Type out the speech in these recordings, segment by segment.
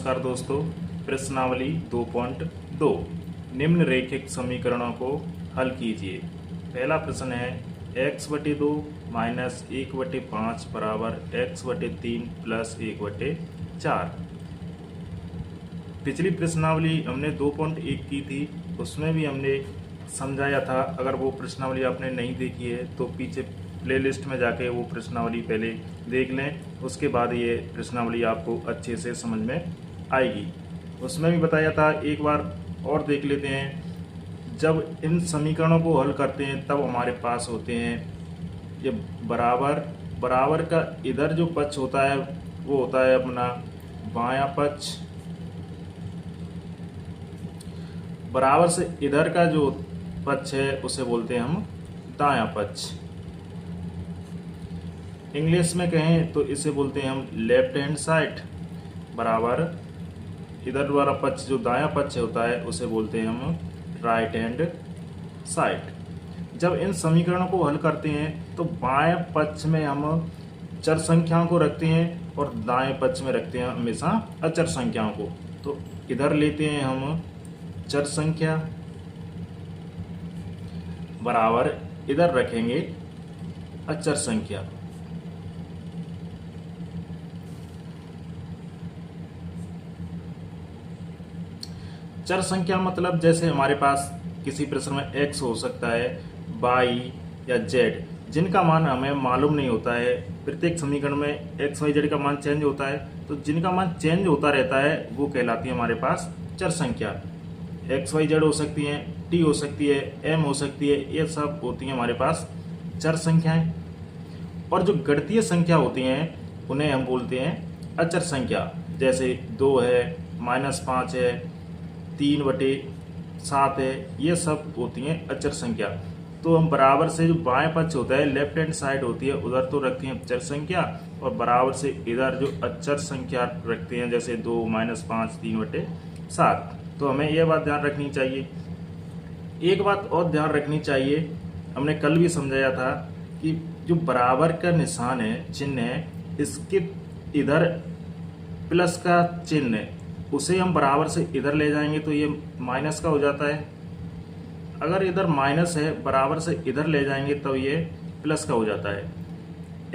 नमस्कार दोस्तों। प्रश्नावली 2.2 निम्नरेखिक समीकरणों को हल कीजिए। पहला प्रश्न है x/2 माइनस 1/5 बराबर x/3 प्लस 1/4। पिछली प्रश्नावली हमने 2.1 की थी, उसमें भी हमने समझाया था। अगर वो प्रश्नावली आपने नहीं देखी है तो पीछे प्लेलिस्ट में जाके वो प्रश्नावली पहले देख लें, उसके बाद ये प्रश्नावली आपको अच्छे से समझ में आएगी। उसमें भी बताया था, एक बार और देख लेते हैं। जब इन समीकरणों को हल करते हैं तब हमारे पास होते हैं ये बराबर का इधर जो पक्ष होता है वो होता है अपना बायां पक्ष, बराबर से इधर का जो पक्ष है उसे बोलते हैं हम दायां पक्ष। इंग्लिश में कहें तो इसे बोलते हैं हम लेफ्ट हैंड साइड, बराबर इधर वाला पक्ष जो दायां पक्ष होता है उसे बोलते हैं हम राइट हैंड साइड। जब इन समीकरणों को हल करते हैं तो बाएं पक्ष में हम चर संख्याओं को रखते हैं और दाएं पक्ष में रखते हैं हमेशा अचर संख्याओं को। तो इधर लेते हैं हम चर संख्या, बराबर इधर रखेंगे अचर संख्या। चर संख्या मतलब जैसे हमारे पास किसी प्रश्न में x हो सकता है, y या z, जिनका मान हमें मालूम नहीं होता है। प्रत्येक समीकरण में x, y, z का मान चेंज होता है, तो जिनका मान चेंज होता रहता है वो कहलाती है हमारे पास चर संख्या। x, y, z हो सकती हैं, t हो सकती है, m हो सकती है, ये सब होती हैं हमारे पास चर संख्याएं। और जो गणितीय संख्या होती हैं उन्हें हम बोलते हैं अचर संख्या। जैसे 2 है, -5 है, 3/7 है, ये सब होती हैं अचर संख्या। तो हम बराबर से जो बाएं पक्ष होता है, लेफ्ट हैंड साइड होती है, उधर तो रखते हैं चर संख्या, और बराबर से इधर जो अचर संख्या रखते हैं, जैसे 2, -5, 3/7। तो हमें यह बात ध्यान रखनी चाहिए। एक बात और ध्यान रखनी चाहिए, हमने कल भी समझाया था कि जो बराबर का निशान है, चिन्ह है, इसके इधर प्लस का चिन्ह है, उसे हम बराबर से इधर ले जाएंगे तो ये माइनस का हो जाता है। अगर इधर माइनस है, बराबर से इधर ले जाएंगे तो ये प्लस का हो जाता है।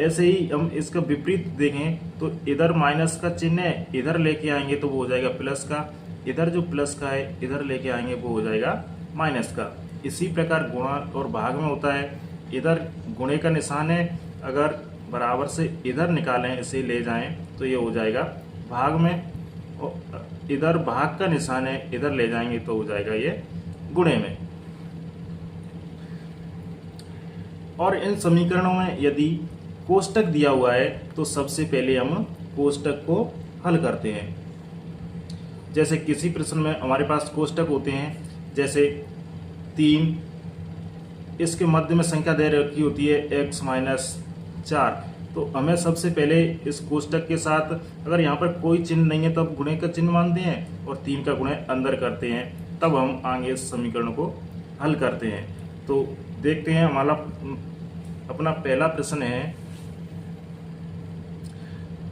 ऐसे ही हम इसका विपरीत देखें तो इधर माइनस का चिन्ह है, इधर लेके आएंगे तो वो हो जाएगा प्लस का। इधर जो प्लस का है, इधर लेके आएंगे वो हो जाएगा माइनस का। इसी प्रकार गुणा और भाग में होता है। इधर गुणे का निशान है, अगर बराबर से इधर निकालें, इसे ले जाएं तो ये हो जाएगा भाग में। इधर भाग का निशान है, इधर ले जाएंगे तो हो जाएगा ये गुणे में। और इन समीकरणों में यदि कोष्टक दिया हुआ है तो सबसे पहले हम कोष्टक को हल करते हैं। जैसे किसी प्रश्न में हमारे पास कोष्टक होते हैं, जैसे 3, इसके मध्य में संख्या दे रखी होती है x-4। तो हमें सबसे पहले इस कोष्टक के साथ, अगर यहाँ पर कोई चिन्ह नहीं है तो अब गुणे का चिन्ह मानते हैं और 3 का गुणे अंदर करते हैं, तब हम आगे इस समीकरण को हल करते हैं। तो देखते हैं, हमारा अपना पहला प्रश्न है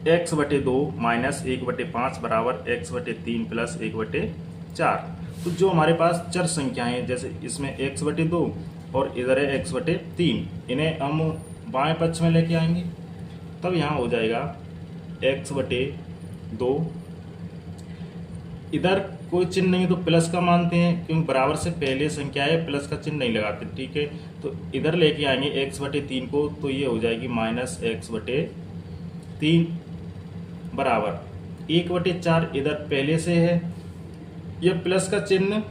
x/2 माइनस 1/5 बराबर x/3 प्लस 1/4। तो जो हमारे पास चर संख्याएं, जैसे इसमें x/2 और इधर है x/3, इन्हें हम बाएं पक्ष में लेके आएंगे, तब यहाँ हो जाएगा x/2। इधर कोई चिन्ह नहीं तो प्लस का मानते हैं, क्योंकि बराबर से पहले संख्या है, प्लस का चिन्ह नहीं लगाते, ठीक है। तो इधर लेके आएंगे x/3 को, तो ये हो जाएगी -x/3 बराबर 1/4। इधर पहले से है, ये प्लस का चिन्ह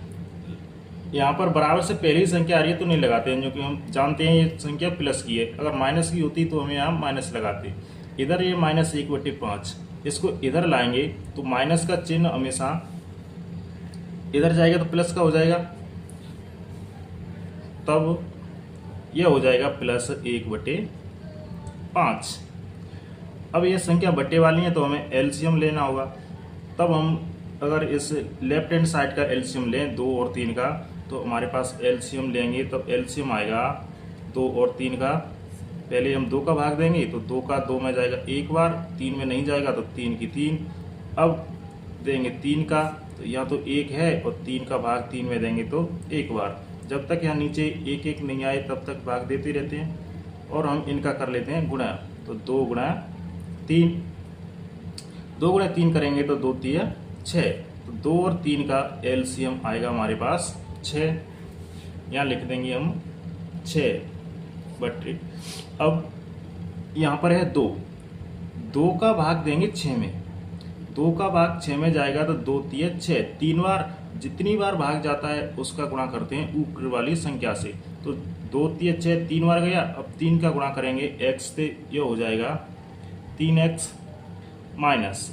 यहाँ पर बराबर से पहली संख्या आ रही है तो नहीं लगाते हैं, क्योंकि हम जानते हैं ये संख्या प्लस की है। अगर माइनस की होती तो हमें यहाँ माइनस लगाते। इधर ये -1/5, इसको इधर लाएंगे तो माइनस का चिन्ह हमेशा इधर जाएगा तो प्लस का हो जाएगा, तब यह हो जाएगा +1/5। अब ये संख्या बट्टे वाली है तो हमें एलसीएम लेना होगा। तब हम अगर इस लेफ्ट हैंड साइड का एलसीएम लें 2 और 3 का, तो हमारे पास एलसीएम लेंगे तो एलसीएम आएगा 2 और 3 का। पहले हम 2 का भाग देंगे तो 2 का 2 में जाएगा एक बार, 3 में नहीं जाएगा तो 3 की 3। अब देंगे 3 का, तो यहाँ तो 1 है और 3 का भाग 3 में देंगे तो एक बार। जब तक यहाँ नीचे 1 नहीं आए तब तक भाग देते रहते हैं और हम इनका कर लेते हैं गुणा। तो 2 गुणा 3, 2 गुणा 3 करेंगे तो 2 3 6, तो 2 और 3 का एलसीएम आएगा हमारे पास 6। यहाँ लिख देंगे हम 6 बटे, अब यहाँ पर है 2, 2 का भाग देंगे 6 में, 2 का भाग 6 में जाएगा तो 2 3 6, 3 बार, जितनी बार भाग जाता है उसका गुणा करते हैं ऊपर वाली संख्या से। तो 2 3 6 3 बार गया, अब 3 का गुणा करेंगे x से, ये हो जाएगा 3x माइनस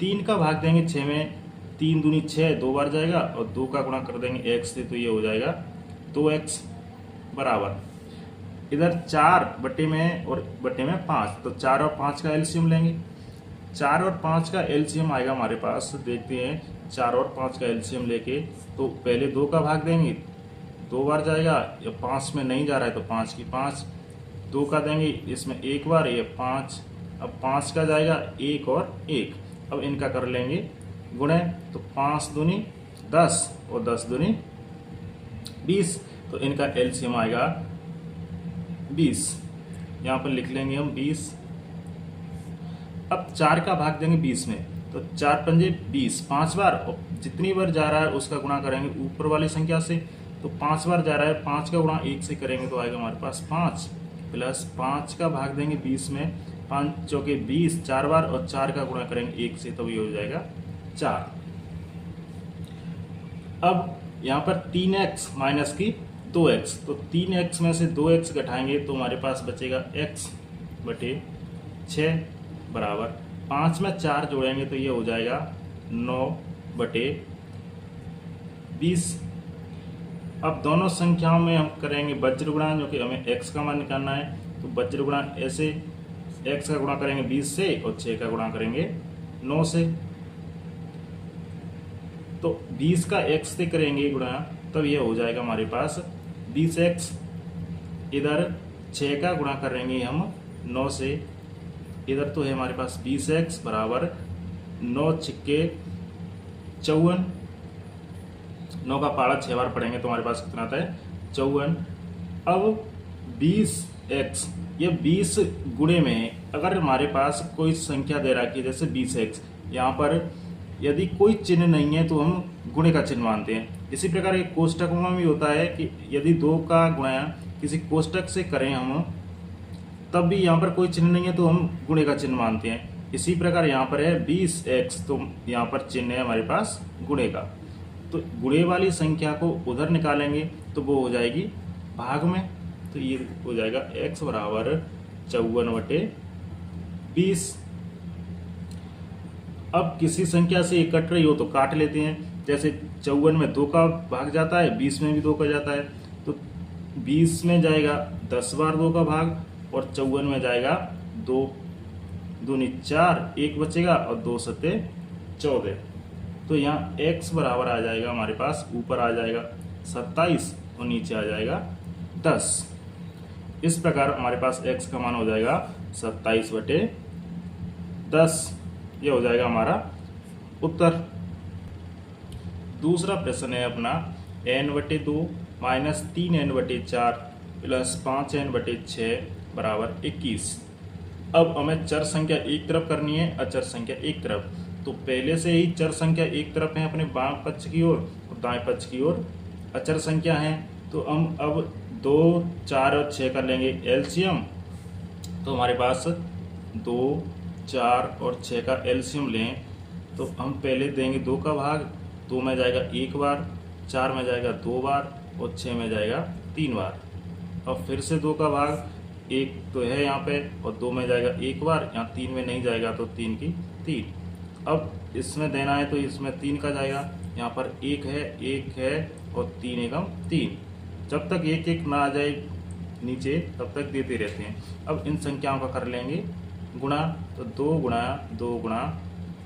3 का भाग देंगे 6 में, 3 दूनी 6, 2 बार जाएगा और 2 का गुणा कर देंगे x से, तो ये हो जाएगा 2x बराबर, इधर 4 बटे में और बटे में 5, तो 4 और 5 का एलसीएम लेंगे। 4 और 5 का एलसीएम आएगा हमारे पास, देखते हैं 4 और 5 का एलसीएम लेके, तो पहले 2 का भाग देंगे, 2 बार जाएगा, या 5 में नहीं जा रहा है तो 5 की 5, 2 का देंगे इसमें एक बार, ये 5, अब 5 का जाएगा 1 और 1, अब इनका कर लेंगे गुणे, तो 5 दूनी 10 और 10 दूनी 20, तो इनका एलसीएम आएगा 20, यहाँ पर लिख लेंगे हम 20। अब 4 का भाग देंगे 20 में, तो 4 पंजे 20, 5 बार, और जितनी बार जा रहा है उसका गुणा करेंगे ऊपर वाली संख्या से, तो 5 बार जा रहा है, 5 का गुणा 1 से करेंगे तो आएगा हमारे पास 5, प्लस 5 का भाग देंगे 20 में, 5 चौके 20, 4 बार, और 4 का गुणा करेंगे 1 से, तो ये हो जाएगा 4। अब यहाँ पर 3x माइनस की 2x, तो 3x में से 2x घटाएंगे तो हमारे पास बचेगा x बटे 6 बराबर, 5 में 4 जोड़ेंगे तो ये हो जाएगा 9 बटे 20। अब दोनों संख्याओं में हम करेंगे वज्र गुणा, जो कि हमें x का मान निकालना है, तो वज्र गुणा ऐसे, x का गुणा करेंगे 20 से और 6 का गुणा करेंगे 9 से, तो 20 का x से करेंगे गुणा, तब ये हो जाएगा हमारे पास 20x, इधर 6 का गुणा करेंगे हम 9 से, इधर तो है हमारे पास 20x बराबर 9 छिक्के 54, 9 का पारा 6 बार पढ़ेंगे तो हमारे पास कितना आता है 54। अब 20x, ये 20 गुणे में अगर हमारे पास कोई संख्या दे रखी है जैसे 20x, यहाँ पर यदि कोई चिन्ह नहीं है तो हम गुणे का चिन्ह मानते हैं। इसी प्रकार एक कोष्टक में भी होता है कि यदि 2 का गुणा किसी कोष्टक से करें हम, तब भी यहाँ पर कोई चिन्ह नहीं है तो हम गुणे का चिन्ह मानते हैं। इसी प्रकार यहाँ पर है 20x, तो यहाँ पर चिन्ह है हमारे पास गुणे का, तो गुणे वाली संख्या को उधर निकालेंगे तो वो हो जाएगी भाग में, तो ये हो जाएगा x बराबर 54 बटे 20। अब किसी संख्या से ये कट रही हो तो काट लेते हैं, जैसे 54 में 2 का भाग जाता है, 20 में भी 2 का जाता है, तो 20 में जाएगा 10 बार 2 का भाग, और 54 में जाएगा 2 दूनी 4, 1 बचेगा और 2 सत्ते 14, तो यहाँ x बराबर आ जाएगा हमारे पास, ऊपर आ जाएगा 27 और नीचे आ जाएगा 10। इस प्रकार हमारे पास x का मान हो जाएगा 27 बटे 10, ये हो जाएगा हमारा उत्तर। दूसरा प्रश्न है अपना n बटे 2 माइनस 3n बटे 4 प्लस 5n बटे 6 बराबर 21। अब हमें चर संख्या एक तरफ करनी है, अचर संख्या एक तरफ, तो पहले से ही चर संख्या एक तरफ है अपने बाम पक्ष की ओर और दाएं पक्ष की ओर अचर संख्या है, तो हम अब 2 4 और 6 कर लेंगे एलसीएम, तो हमारे पास 2 4 और 6 का एलसीएम लें, तो हम पहले देंगे 2 का भाग, 2 में जाएगा 1 बार, 4 में जाएगा 2 बार और 6 में जाएगा 3 बार। अब फिर से 2 का भाग, 1 तो है यहाँ पे और 2 में जाएगा 1 बार, यहाँ 3 में नहीं जाएगा तो 3 की 3। अब इसमें देना है तो इसमें 3 का जाएगा, यहाँ पर 1 है और 3 एकम 3, जब तक 1 1 ना आ जाए नीचे तब तक देते रहते हैं। अब इन संख्याओं का कर लेंगे गुणा, तो 2 गुणा 2 गुणा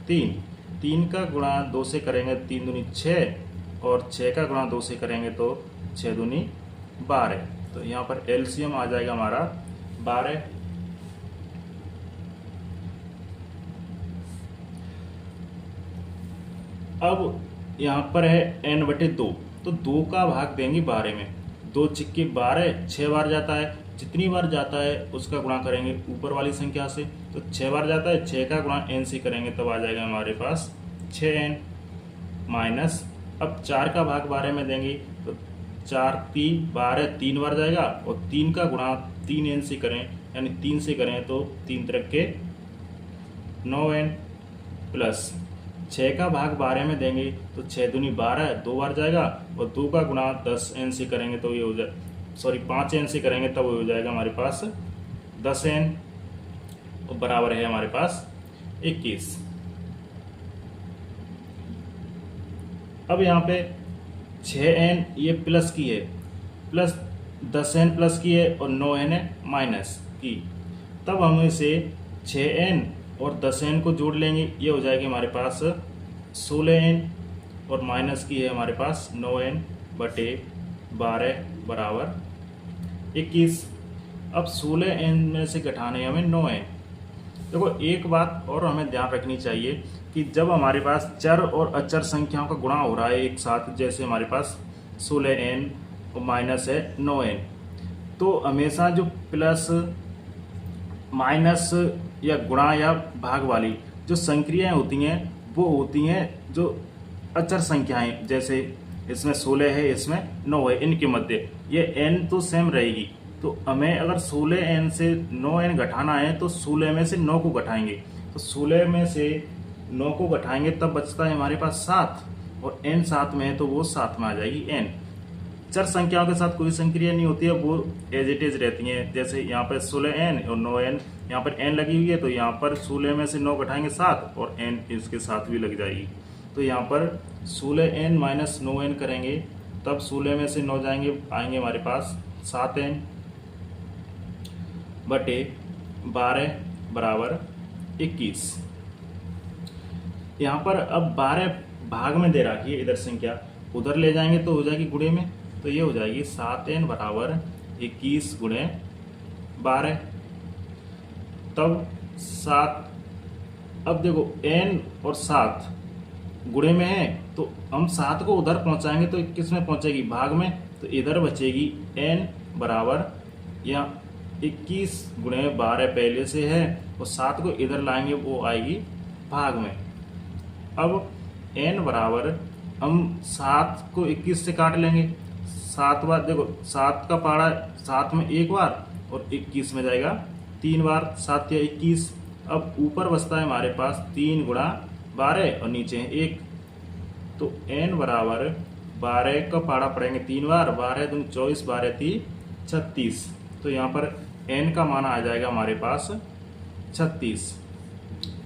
3, 3 का गुणा 2 से करेंगे 3 दूनी 6 और 6 का गुणा 2 से करेंगे तो 6 दूनी 12, तो यहाँ पर एलसीएम आ जाएगा हमारा 12। अब यहाँ पर है n/2, तो 2 का भाग देंगे 12 में। 2 छिक्के 12, 6 बार जाता है, जितनी बार जाता है उसका गुणा करेंगे ऊपर वाली संख्या से। तो 6 बार जाता है, 6 का गुणा n से करेंगे तब आ जाएगा हमारे पास 6n माइनस। अब 4 का भाग 12 में देंगे तो 4 3 12, 3 बार जाएगा, और 3 का गुणा 3n से करें, यानी 3 से करें तो 3 त्रिक के 9n प्लस 6 का भाग 12 में देंगे तो 6 दूनी 12, 2 बार जाएगा, और 2 का गुणा 10n से करेंगे तो ये हो जाए, सॉरी 5n से करेंगे तब हो जाएगा हमारे पास 10n, और बराबर है हमारे पास 21। अब यहाँ पे 6n ये प्लस की है, प्लस 10n प्लस की है, और 9n है माइनस की। तब हम इसे 6n और 10n को जोड़ लेंगे, ये हो जाएगी हमारे पास 16n, और माइनस की है हमारे पास 9n/12 बराबर 21। अब 16n में से घटाने हमें 9n। देखो एक बात और हमें ध्यान रखनी चाहिए कि जब हमारे पास चर और अचर संख्याओं का गुणा हो रहा है एक साथ, जैसे हमारे पास 16n और माइनस है 9n, तो हमेशा जो प्लस माइनस या गुणा या भाग वाली जो संक्रियाएं होती हैं वो होती हैं जो अचर संख्याएं, जैसे इसमें 16 है, इसमें 9 है, इनके मध्य ये n तो सेम रहेगी। तो हमें अगर 16n से 9n घटाना है तो 16 में से 9 को घटाएंगे, तो 16 में से 9 को घटाएंगे तब बचता है हमारे पास 7, और n 7 में है तो वो 7 में आ जाएगी n। चर संख्याओं के साथ कोई संक्रिया नहीं होती है, वो एज इट इज रहती हैं। जैसे यहाँ पर 16n और 9n, यहाँ पर n लगी हुई है तो यहाँ पर 16 में से 9 घटाएंगे 7, और n इसके साथ भी लग जाएगी। तो यहाँ पर 16n माइनस 9n करेंगे तब 16 में से 9 जाएंगे, आएंगे हमारे पास 7n/12 बराबर 21। यहाँ पर अब 12 भाग में दे रखी है, इधर संख्या उधर ले जाएंगे तो हो जाएगी गुणे में, तो ये हो जाएगी 7n बराबर 21 गुणे 12। तब 7, अब देखो n और 7 गुणे में है तो हम 7 को उधर पहुंचाएंगे तो किस में पहुंचेगी, भाग में, तो इधर बचेगी n बराबर, या 21 गुणे 12 पहले से है, और 7 को इधर लाएंगे वो आएगी भाग में। अब n बराबर, हम 7 को 21 से काट लेंगे, 7 बार, देखो 7 का पहाड़ा 7 में 1 बार और 21 में जाएगा 3 बार, 7 या 21। अब ऊपर बचता है हमारे पास 3 गुणा 12 और नीचे है 1, तो n बराबर 12 का पहाड़ा पड़ेंगे 3 बार, 12 दूनी 24, 12 3 36, तो यहाँ पर n का मान आ जाएगा हमारे पास 36।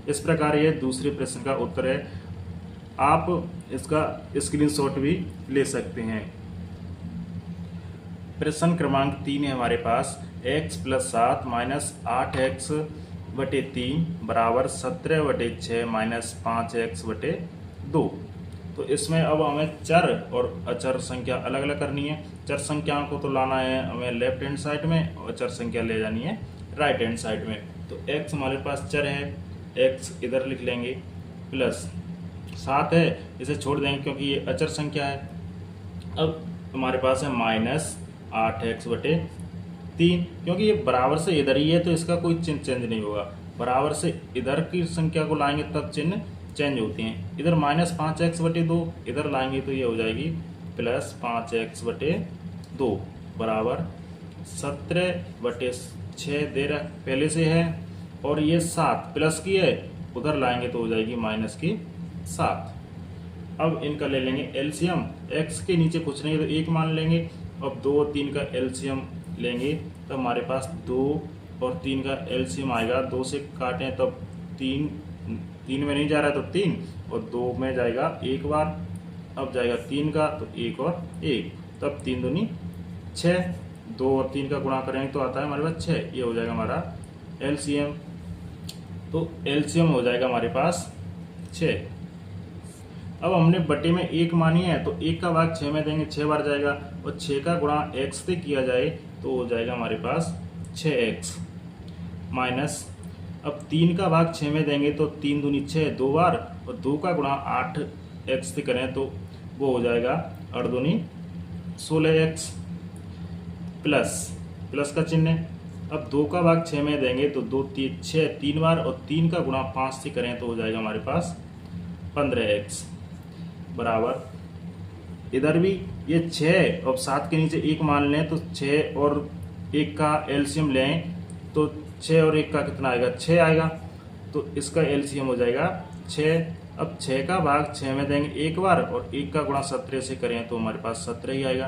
इस प्रकार ये दूसरे प्रश्न का उत्तर है। आप इसका स्क्रीनशॉट भी ले सकते हैं। प्रश्न क्रमांक 3 है हमारे पास, x + 7 - 8x/3 बराबर 17/6 - 5x/2। तो इसमें अब हमें चर और अचर संख्या अलग अलग करनी है। चर संख्याओं को तो लाना है हमें लेफ्ट हैंड साइड में, और अचर संख्या ले जानी है राइट हैंड साइड में। तो x हमारे पास चर है, x इधर लिख लेंगे, प्लस 7 है, इसे छोड़ देंगे क्योंकि ये अचर संख्या है। अब हमारे पास है -8x/3, क्योंकि ये बराबर से इधर ही है तो इसका कोई चिन्ह चेंज नहीं होगा। बराबर से इधर की संख्या को लाएंगे तब चिन्ह चेंज होती हैं। इधर -5x/2 इधर लाएंगे तो ये हो जाएगी +5x/2 बराबर 17/6 दे रहा पहले से है, और ये 7 प्लस की है, उधर लाएंगे तो हो जाएगी -7। अब इनका ले लेंगे एलसीएम, x के नीचे कुछ नहीं तो 1 मान लेंगे। अब 2 और 3 का एलसीएम लेंगे तो हमारे पास 2 और 3 का एलसीएम आएगा। 2 से काटें तब 3 में नहीं जा रहा है तो 3, और 2 में जाएगा 1 बार। अब जाएगा 3 का तो 1 और 1, तब 3 दूनी 6, 2 और 3 का गुणा करेंगे तो आता है हमारे पास 6। ये हो जाएगा हमारा एलसीएम। तो एलसीएम हो जाएगा हमारे पास 6। अब हमने बटे में 1 मानी है तो 1 का भाग 6 में देंगे, 6 बार जाएगा, और 6 का गुणा x से किया जाए तो हो जाएगा हमारे पास 6x माइनस। अब 3 का भाग 6 में देंगे तो 3 दूनी 6 2 बार, और 2 का गुणा 8 x से करें तो वो हो जाएगा 8 दूनी 16x प्लस का चिन्ह है। अब 2 का भाग 6 में देंगे तो 2 6 3 बार, और 3 का गुणा 5 से करें तो हो जाएगा हमारे पास 15x बराबर, इधर भी ये 6 और 7 के नीचे 1 मान लें तो 6 और 1 का एलसीएम लें तो 6 और 1 का कितना आएगा, 6 आएगा, तो इसका एलसीएम हो जाएगा 6। अब 6 का भाग 6 में देंगे 1 बार, और 1 का गुणा 17 से करें तो हमारे पास 17 ही आएगा।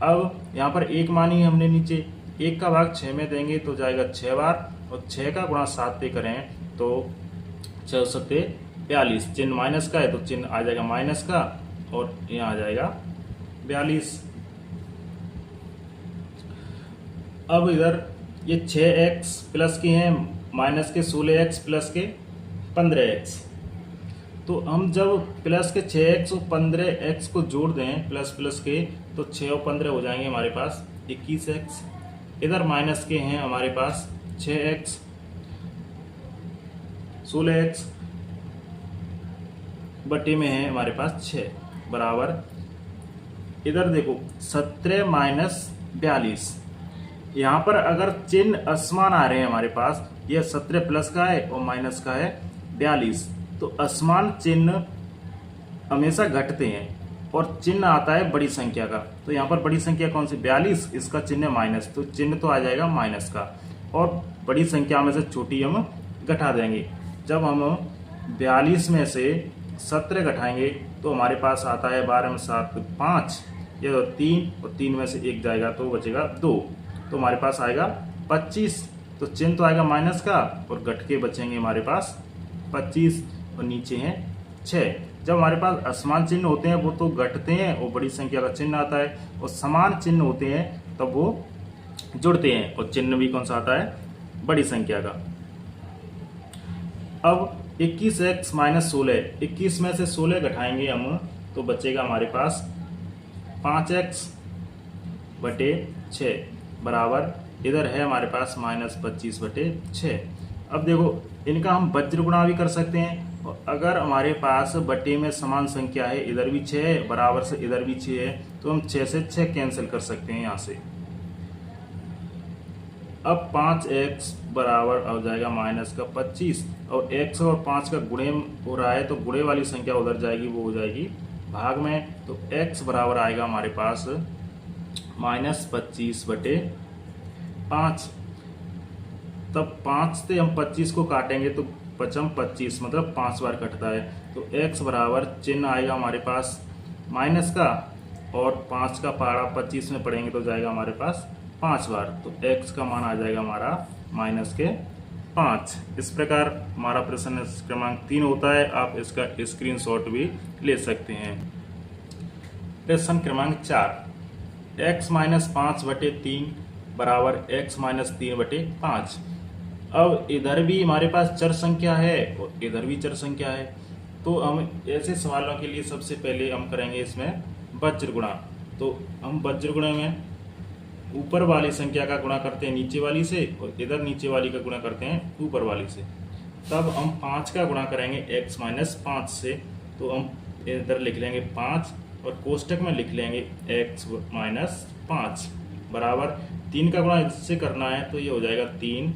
अब यहाँ पर 1 मानी है हमने नीचे, 1 का भाग 6 में देंगे तो जाएगा 6 बार, और 6 का गुणा 7 पे करें तो 6 7 42, चिन्ह माइनस का है तो चिन्ह आ जाएगा माइनस का, और यहाँ आ जाएगा 42। अब इधर ये 6x प्लस के हैं माइनस के 16x प्लस के 15x, तो हम जब प्लस के 6x और 15x को जोड़ दें प्लस के तो 6 और 15 हो जाएंगे हमारे पास 21x। इधर माइनस के हैं हमारे पास 6x 16x बटे में है हमारे पास 6 बराबर, इधर देखो 17 माइनस 42, यहाँ पर अगर चिन्ह असमान आ रहे हैं हमारे पास, यह 17 प्लस का है और माइनस का है 42, तो असमान चिन्ह हमेशा घटते हैं और चिन्ह आता है बड़ी संख्या का। तो यहाँ पर बड़ी संख्या कौन सी, 42, इसका चिन्ह माइनस, तो चिन्ह तो आ जाएगा माइनस का, और बड़ी संख्या में से छोटी हम घटा देंगे। जब हम 42 में से 17 घटाएंगे तो हमारे पास आता है 12 में 7 5, ये तो 3, और 3 में से 1 जाएगा तो बचेगा 2, तो हमारे पास आएगा 25। तो चिन्ह तो आएगा माइनस का, और घट के बचेंगे हमारे पास 25, और नीचे हैं 6। जब हमारे पास असमान चिन्ह होते हैं वो तो घटते हैं और बड़ी संख्या का चिन्ह आता है, और समान चिन्ह होते हैं तब वो जुड़ते हैं और चिन्ह भी कौन सा आता है, बड़ी संख्या का। अब 21x माइनस 16, 21 में से 16 घटाएंगे हम तो बचेगा हमारे पास 5x बटे 6 बराबर, इधर है हमारे पास माइनस 25 बटे 6। अब देखो इनका हम वज्र गुणा भी कर सकते हैं, और अगर हमारे पास बटे में समान संख्या है, इधर भी 6 है बराबर से इधर भी 6 है, तो हम 6 से 6 कैंसिल कर सकते हैं यहाँ से। अब 5x बराबर हो जाएगा माइनस का 25, और x और 5 का गुणे हो रहा है तो गुणे वाली संख्या उधर जाएगी, वो हो जाएगी भाग में, तो x बराबर आएगा हमारे पास माइनस 25 बटे 5। तब 5 से हम 25 को काटेंगे तो पचम 25, मतलब 5 बार कटता है, तो x बराबर चिन्ह आएगा हमारे पास माइनस का, और 5 का पारा 25 में पढ़ेंगे तो जाएगा हमारे पास 5 बार, तो x का मान आ जाएगा हमारा माइनस के 5। इस प्रकार हमारा प्रश्न क्रमांक 3 होता है। आप इसका स्क्रीनशॉट भी ले सकते हैं। प्रश्न क्रमांक 4, x माइनस 5 बटे 3 बराबर x माइनस 3 बटे 5। अब इधर भी हमारे पास चर संख्या है और इधर भी चर संख्या है, तो हम ऐसे सवालों के लिए सबसे पहले हम करेंगे इसमें वज्र गुणा। तो हम वज्र गुणा में ऊपर वाली संख्या का गुणा करते हैं नीचे वाली से, और इधर नीचे वाली का गुणा करते हैं ऊपर वाली से। तब हम 5 का गुणा करेंगे x माइनस 5 से, तो हम इधर लिख लेंगे 5 और कोष्टक में लिख लेंगे x माइनस 5 बराबर 3 का गुणा इससे करना है तो ये हो जाएगा 3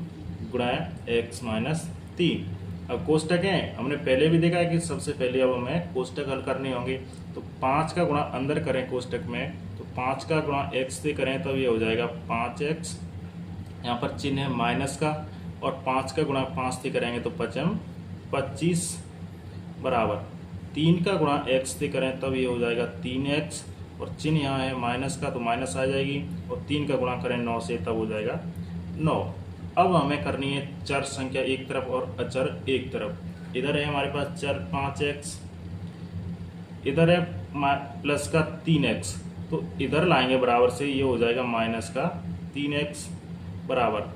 गुणा x माइनस 3। अब कोष्टक है, हमने पहले भी देखा है कि सबसे पहले अब हमें कोष्टक हल करने होंगे, तो 5 का गुणा अंदर करें कोष्टक में, तो 5 का गुणा x से करें तब ये हो जाएगा 5x, यहाँ पर चिन्ह है माइनस का, और 5 का गुणा 5 से करेंगे तो पचम 25 बराबर 3 का गुणा x से करें तब ये हो जाएगा 3x, और चिन्ह यहाँ है माइनस का तो माइनस आ जाएगी, और 3 का गुणा करें 9 से तब हो जाएगा 9। अब हमें करनी है चर संख्या एक तरफ और अचर एक तरफ। इधर है हमारे पास चर 5x, इधर है प्लस का 3x, तो इधर लाएंगे बराबर से, ये हो जाएगा माइनस का 3x बराबर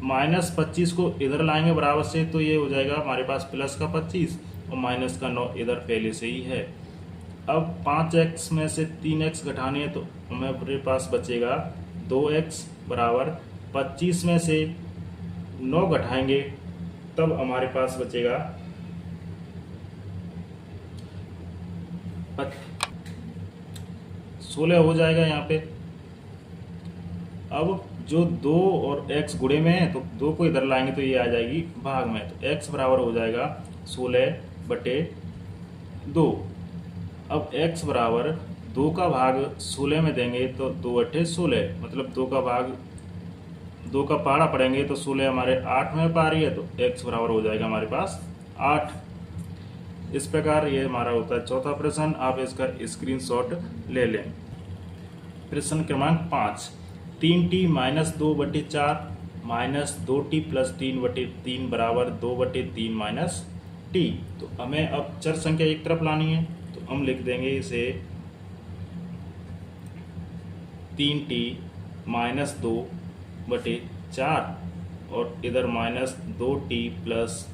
माइनस 25 को इधर लाएंगे बराबर से, तो ये हो जाएगा हमारे पास प्लस का 25 और माइनस का 9 इधर पहले से ही है। अब 5x में से 3x घटाने है तो हमारे पास बचेगा 2x बराबर 25 में से 9 घटाएंगे तब हमारे पास बचेगा 16 हो जाएगा यहाँ पे। अब जो 2 और x गुणे में है तो 2 को इधर लाएंगे तो ये आ जाएगी भाग में, तो x बराबर हो जाएगा 16/2। अब x बराबर 2 का भाग 16 में देंगे तो 2 अट्ठे 16, मतलब 2 का भाग 2 का पहाड़ा पड़ेंगे तो 16 हमारे 8 में पा रही है, तो x बराबर हो जाएगा हमारे पास 8। इस प्रकार ये हमारा होता है चौथा प्रश्न। आप इसका स्क्रीनशॉट ले लें। प्रश्न क्रमांक 5, 3t minus 2/4 minus 2t plus 3/3 बराबर 2/3 माइनस t। तो हमें अब चर संख्या एक तरफ लानी है, तो हम लिख देंगे इसे 3t माइनस 2/4 और इधर माइनस 2t प्लस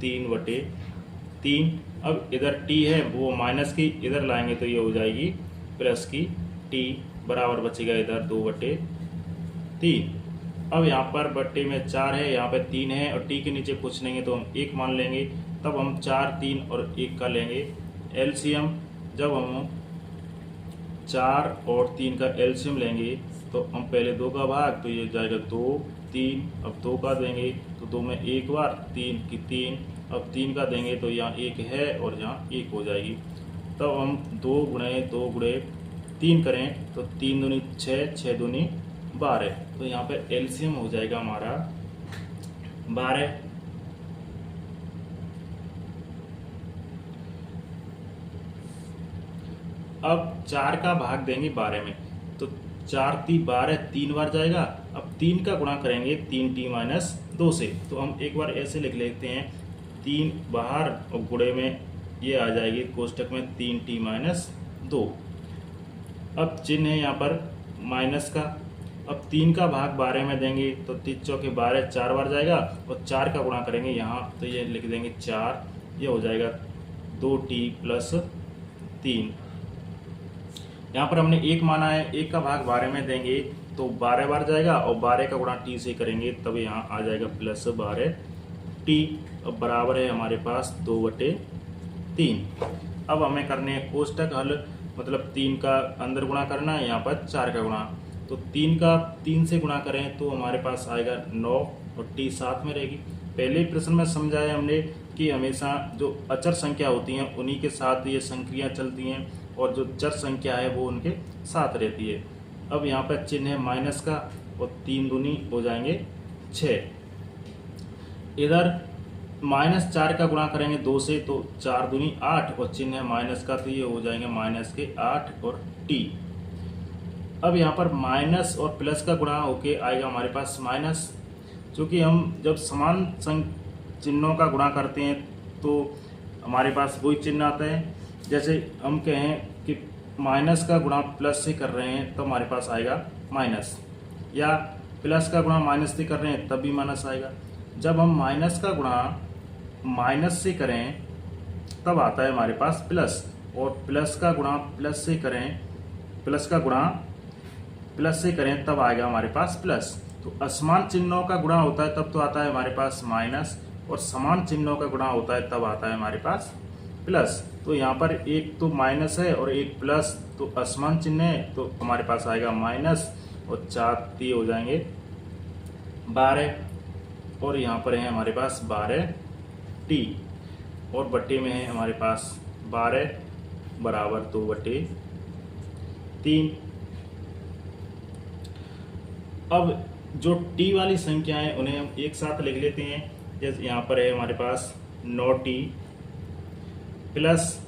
3/3। अब इधर t है वो माइनस की इधर लाएंगे तो ये हो जाएगी प्लस की t, बराबर बचेगा इधर 2/3। अब यहाँ पर बट्टे में 4 है, यहाँ पे 3 है और t के नीचे कुछ नहीं है तो हम 1 मान लेंगे। तब हम 4, 3 और 1 का लेंगे एलसीएम। जब हम 4 और 3 का एलसीएम लेंगे तो हम पहले 2 का भाग, तो ये जाएगा 2, 3। अब 2 का देंगे तो 2 में 1 बार, 3 की 3। अब 3 का देंगे तो यहाँ 1 है और यहाँ 1 हो जाएगी। तब हम 2 गुणे 3 करें तो 3 दूनी 6, 6 दूनी 12। तो यहाँ पे एलसीएम हो जाएगा हमारा 12। अब 4 का भाग देंगे 12 में, तो 4 × 12 3 बार जाएगा। अब 3 का गुणा करेंगे 3t माइनस 2 से, तो हम एक बार ऐसे लिख लेते हैं 3 बाहर और गुणे में ये आ जाएगी कोष्टक में 3t माइनस 2। अब चिन्ह है यहाँ पर माइनस का। अब 3 का भाग 12 में देंगे तो 3 चौके 12 4 बार जाएगा और 4 का गुणा करेंगे यहाँ, तो ये लिख देंगे 4। ये हो जाएगा 2t प्लस 3। यहाँ पर हमने 1 माना है, 1 का भाग 12 में देंगे तो 12 बार जाएगा और 12 का गुणा t से करेंगे तब यहाँ आ जाएगा प्लस 12t। अब बराबर है हमारे पास 2/3। अब हमें करने हैं कोष्टक हल, मतलब 3 का अंदर गुणा करना है, यहाँ पर 4 का गुणा। तो 3 का 3 से गुणा करें तो हमारे पास आएगा 9 और t साथ में रहेगी। पहले ही प्रश्न में समझाया हमने कि हमेशा जो अचर संख्या होती हैं उन्हीं के साथ ये संक्रिया चलती हैं और जो चर संख्या है वो उनके साथ रहती है। अब यहाँ पर चिन्ह है माइनस का और 3 दूनी हो जाएंगे 6। इधर -4 का गुणा करेंगे 2 से तो 4 दूनी 8 और चिन्ह है माइनस का, तो ये हो जाएंगे माइनस के 8 और t। अब यहाँ पर माइनस और प्लस का गुणा होके आएगा हमारे पास माइनस, क्योंकि हम जब समान चिन्हों का गुणा करते हैं तो हमारे पास वही चिन्ह आता है। जैसे हम कहें कि माइनस का गुणा प्लस से कर रहे हैं तो हमारे पास आएगा माइनस, या प्लस का गुणा माइनस से कर रहे हैं तब भी माइनस आएगा। जब हम माइनस का गुणा माइनस से करें तब आता है हमारे पास प्लस, और प्लस का गुणा प्लस से करें, प्लस का गुणा प्लस से करें तब आएगा हमारे पास प्लस। तो असमान चिन्हों का गुणा होता है तब तो आता है हमारे पास माइनस, और समान चिन्हों का गुणा होता है तब आता है हमारे पास प्लस। तो यहाँ पर एक तो माइनस है और एक प्लस, तो असमान चिन्ह है तो हमारे पास आएगा माइनस और 4 हो जाएंगे 12, और यहाँ पर है हमारे पास 12t और बट्टे में है हमारे पास 12 बराबर 2/3। अब जो t वाली संख्या है उन्हें हम एक साथ लिख लेते हैं। जैसे यहाँ पर है हमारे पास 9t प्लस,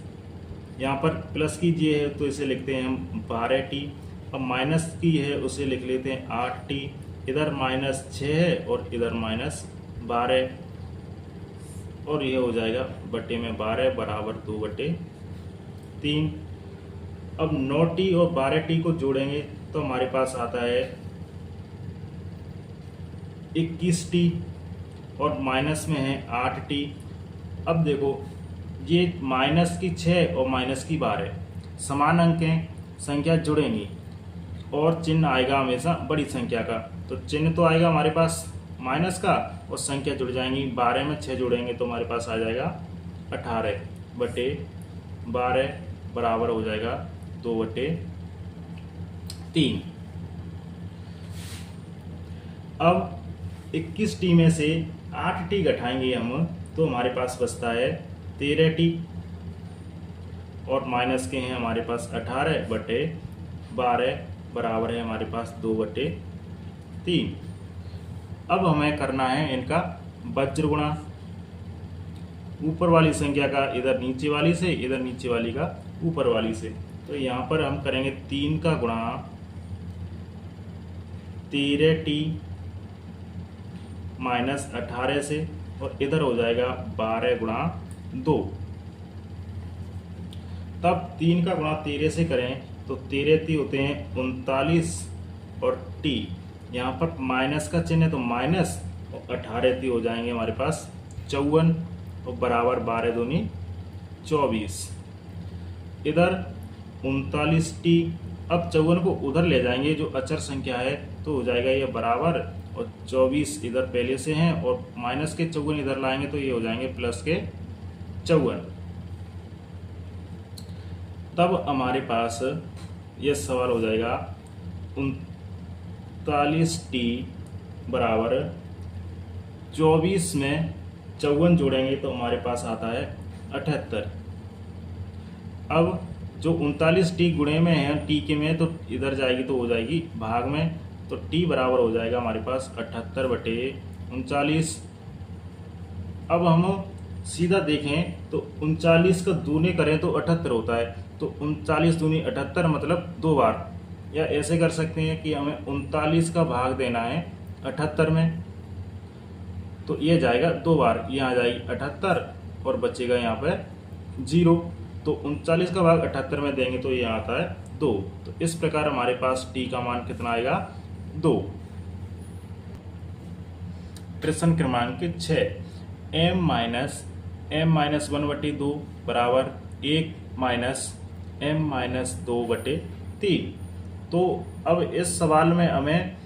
यहाँ पर प्लस की जी है तो इसे लिखते हैं हम 12t। अब माइनस की है उसे लिख लेते हैं 8t। इधर -6 है और इधर -12, और ये हो जाएगा बट्टे में 12 बराबर 2/3। अब 9t और 12t को जोड़ेंगे तो हमारे पास आता है 21t, और माइनस में है 8t। अब देखो ये माइनस की 6 और माइनस की 12 समान अंक हैं, संख्या जुड़ेंगी और चिन्ह आएगा हमेशा बड़ी संख्या का। तो चिन्ह तो आएगा हमारे पास माइनस का और संख्या जुड़ जाएंगी। 12 में 6 जोड़ेंगे तो हमारे पास आ जाएगा 18/12 बराबर हो जाएगा 2/3। अब 21t में से 8t घटाएंगे हम तो हमारे पास बचता है 13t और माइनस के हैं हमारे पास 18/12 बराबर है हमारे पास 2/3। अब हमें करना है इनका वज्र गुणा, ऊपर वाली संख्या का इधर नीचे वाली से, इधर नीचे वाली का ऊपर वाली से। तो यहाँ पर हम करेंगे 3 का गुणा 13t माइनस 18 से, और इधर हो जाएगा 12 गुणा 2। तब 3 का गुणा 13 से करें तो 13 होते हैं 39 और t यहाँ पर माइनस का चिन्ह है तो माइनस, और 18 हो जाएंगे हमारे पास 54 और बराबर 12 दूनी 24। इधर 39t, अब 54 को उधर ले जाएंगे जो अचर संख्या है तो हो जाएगा ये बराबर, और 24 इधर पहले से हैं और माइनस के 54 इधर लाएंगे तो ये हो जाएंगे प्लस के 54। तब हमारे पास ये सवाल हो जाएगा 39t बराबर 24 में 54 जोड़ेंगे तो हमारे पास आता है 78। अब जो 39t गुणे में है t के में तो इधर जाएगी तो हो जाएगी भाग में, तो t बराबर हो जाएगा हमारे पास 78/39। अब हम सीधा देखें तो 39 का दूने करें तो 78 होता है, तो 39 दूनी 78 मतलब 2 बार, या ऐसे कर सकते हैं कि हमें 39 का भाग देना है 78 में, तो ये जाएगा 2 बार, यहाँ आ जाएगी 78 और बचेगा यहाँ पे 0। तो 39 का भाग 78 में देंगे तो ये आता है 2। तो इस प्रकार हमारे पास t का मान कितना आएगा 2। प्रश्न क्रमांक 6, m-1/2 बराबर 1 m-2/3। तो अब इस सवाल में हमें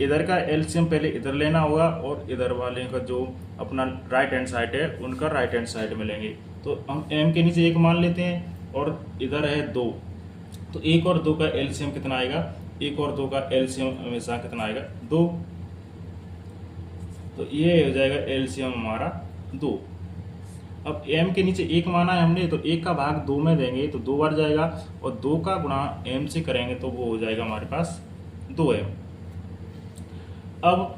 इधर का एलसीएम पहले इधर लेना होगा और इधर वाले का जो अपना राइट हैंड साइड है उनका राइट हैंड साइड में लेंगे। तो हम m के नीचे 1 मान लेते हैं और इधर है 2, तो 1 और 2 का एलसीएम कितना आएगा, 1 और 2 का एलसीएम हमेशा कितना आएगा 2, तो ये हो जाएगा एलसीएम हमारा 2। अब m के नीचे 1 माना है हमने तो 1 का भाग 2 में देंगे तो 2 बार जाएगा, और 2 का गुणा m से करेंगे तो वो हो जाएगा हमारे पास 2m। अब